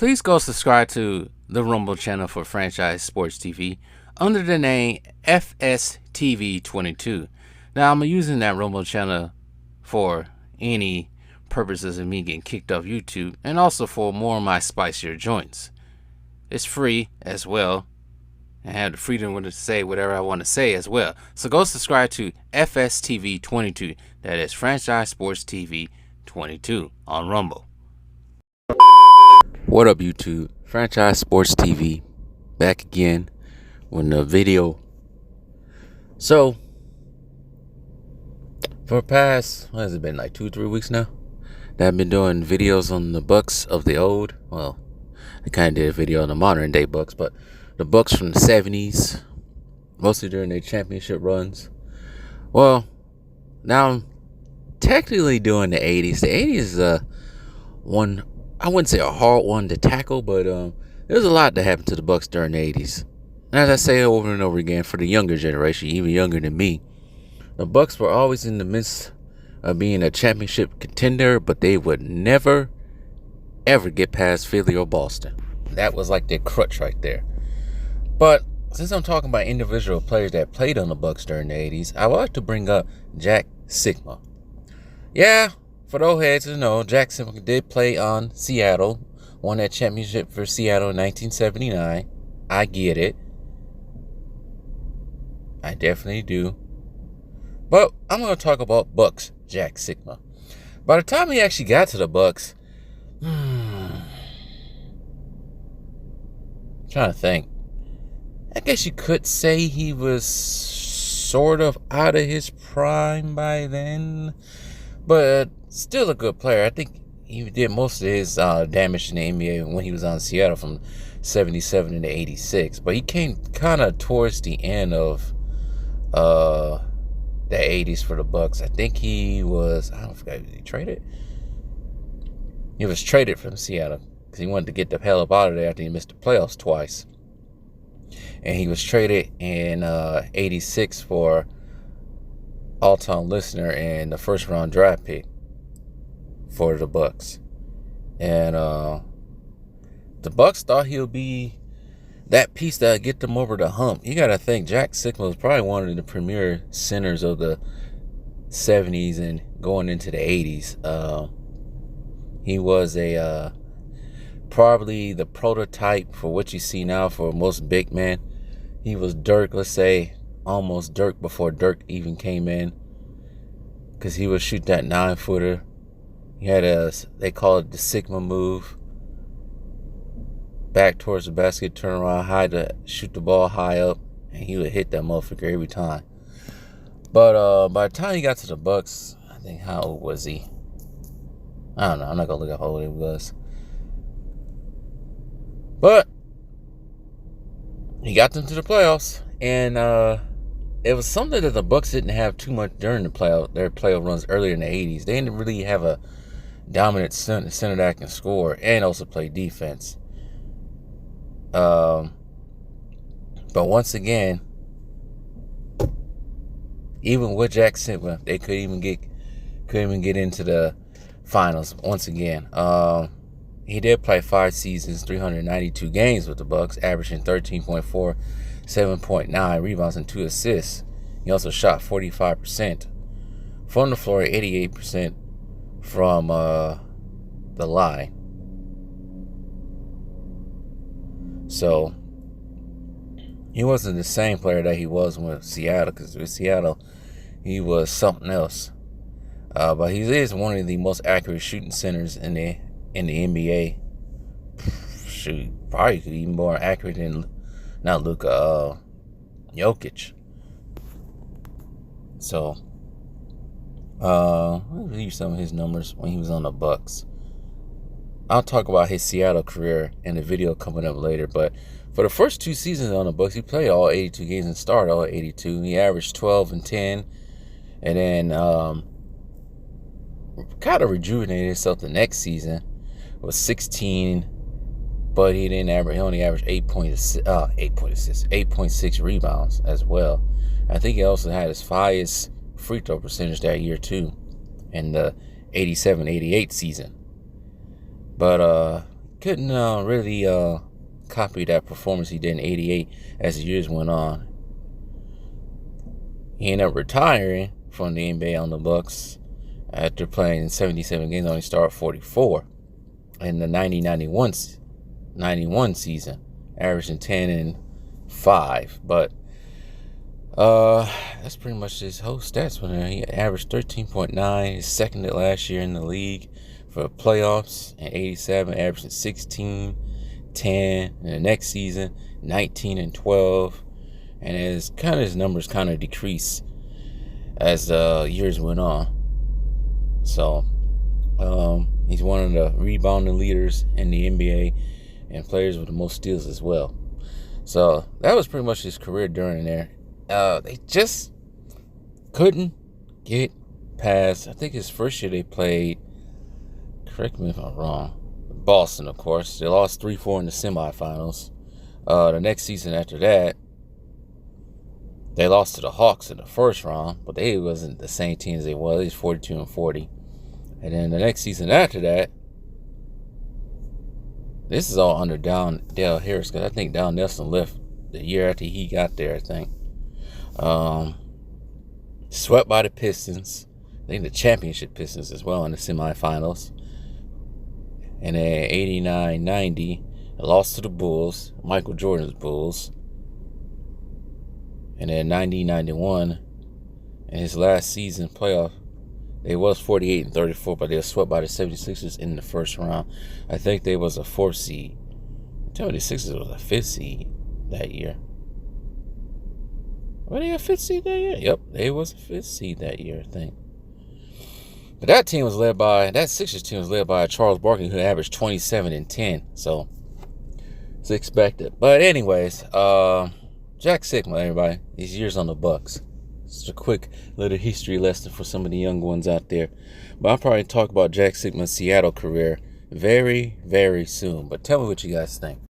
Please go subscribe to the Rumble channel for Franchise Sports TV under the name FSTV22. Now, I'm using that Rumble channel for any purposes of me getting kicked off YouTube and also for more of my spicier joints. It's free as well. I have the freedom to say whatever I want to say as well. So go subscribe to FSTV22. That is Franchise Sports TV 22 on Rumble. What up, YouTube? Franchise Sports TV back again with the video. So for the past, what has it been, like 2-3 weeks now that I've been doing videos on the Bucks of the old. Well, I kind of did a video on the modern day Bucks, but the Bucks from the 70s, mostly during their championship runs. Well, now I'm technically doing the 80s. The 80s is one, I wouldn't say a hard one to tackle, but there's a lot that happened to the Bucks during the 80s. And as I say over and over again, for the younger generation, even younger than me, the Bucks were always in the midst of being a championship contender, but they would never, ever get past Philly or Boston. That was like their crutch right there. But since I'm talking about individual players that played on the Bucks during the 80s, I would like to bring up Jack Sikma. Yeah, for those heads to know, Jack Sikma did play on Seattle, won that championship for Seattle in 1979. I get it. I definitely do. But I'm going to talk about Bucks Jack Sikma. By the time he actually got to the Bucks, trying to think. I guess you could say he was sort of out of his prime by then, but still a good player. I think he did most of his damage in the NBA when he was on Seattle from 77 to 86. But he came kind of towards the end of the 80s for the Bucks. I think he was, I don't forget, was he traded? He was traded from Seattle because he wanted to get the hell up out of there after he missed the playoffs twice. And he was traded in 86 for all-time listener and the first-round draft pick for the Bucks. And the Bucks thought he'll be that piece that would get them over the hump. You got to think Jack Sikma was probably one of the premier centers of the 70s and going into the 80s. He was probably the prototype for what you see now for most big men. He was Dirk, let's say, almost Dirk before Dirk even came in, because he would shoot that 9-footer. He had they call it the Sikma move. Back towards the basket, turn around high to shoot the ball high up, and he would hit that motherfucker every time. But by the time he got to the Bucks, I think, how old was he? I don't know. I'm not going to look at how old he was. But he got them to the playoffs, and it was something that the Bucks didn't have too much during their playoff runs earlier in the 80s. They didn't really have a dominant center that can score and also play defense. But once again, even with Jack Sikma, they couldn't even get into the finals once again. He did play 5 seasons, 392 games with the Bucks, averaging 13.4, 7.9 rebounds, and 2 assists. He also shot 45% from the floor, 88% from the line. So he wasn't the same player that he was with Seattle, because with Seattle he was something else. But he is one of the most accurate shooting centers in the NBA. Shoot, probably could be even more accurate than not Luka, Jokic. So, let me read some of his numbers when he was on the Bucks. I'll talk about his Seattle career in the video coming up later. But for the first 2 seasons on the Bucks, he played all 82 games and started all 82. He averaged 12 and 10, and then kind of rejuvenated himself the next season. It was 16, but he didn't average. He only averaged 8.6 rebounds as well. I think he also had his highest free throw percentage that year too, in the 87-88 season. But couldn't really copy that performance he did in '88 as the years went on. He ended up retiring from the NBA on the Bucks after playing 77 games, only started 44 in the 90-91 season, averaging 10 and 5. But that's pretty much his whole stats. When he averaged 13.9, he's second to last year in the league for playoffs, and '87 averaging 16, 10, and the next season 19 and 12. And his numbers kind of decreased as the years went on. So he's one of the rebounding leaders in the NBA and players with the most steals as well. So that was pretty much his career during there. They just couldn't get past, I think his first year they played, correct me if I'm wrong, Boston, of course. They lost 3-4 in the semifinals. The next season after that, they lost to the Hawks in the first round, but they wasn't the same team as they was. They was 42 and 40. And then the next season after that, this is all under Dale Harris, because I think Don Nelson left the year after he got there, I think. Swept by the Pistons. I think the championship Pistons as well in the semifinals. And then 89-90, lost to the Bulls, Michael Jordan's Bulls. And then 90-91, in his last season playoff, they was 48 and 34, but they were swept by the 76ers in the first round. I think they was a 4th seed. Tell me the Sixers was a 5th seed that year. Were they a 5th seed that year? Yep, they was a 5th seed that year, I think. But that Sixers team was led by Charles Barkley, who averaged 27 and 10. So it's expected. But anyways, Jack Sikma, everybody. These years on the Bucks. It's a quick little history lesson for some of the young ones out there. But I'll probably talk about Jack Sikma's Seattle career very, very soon. But tell me what you guys think.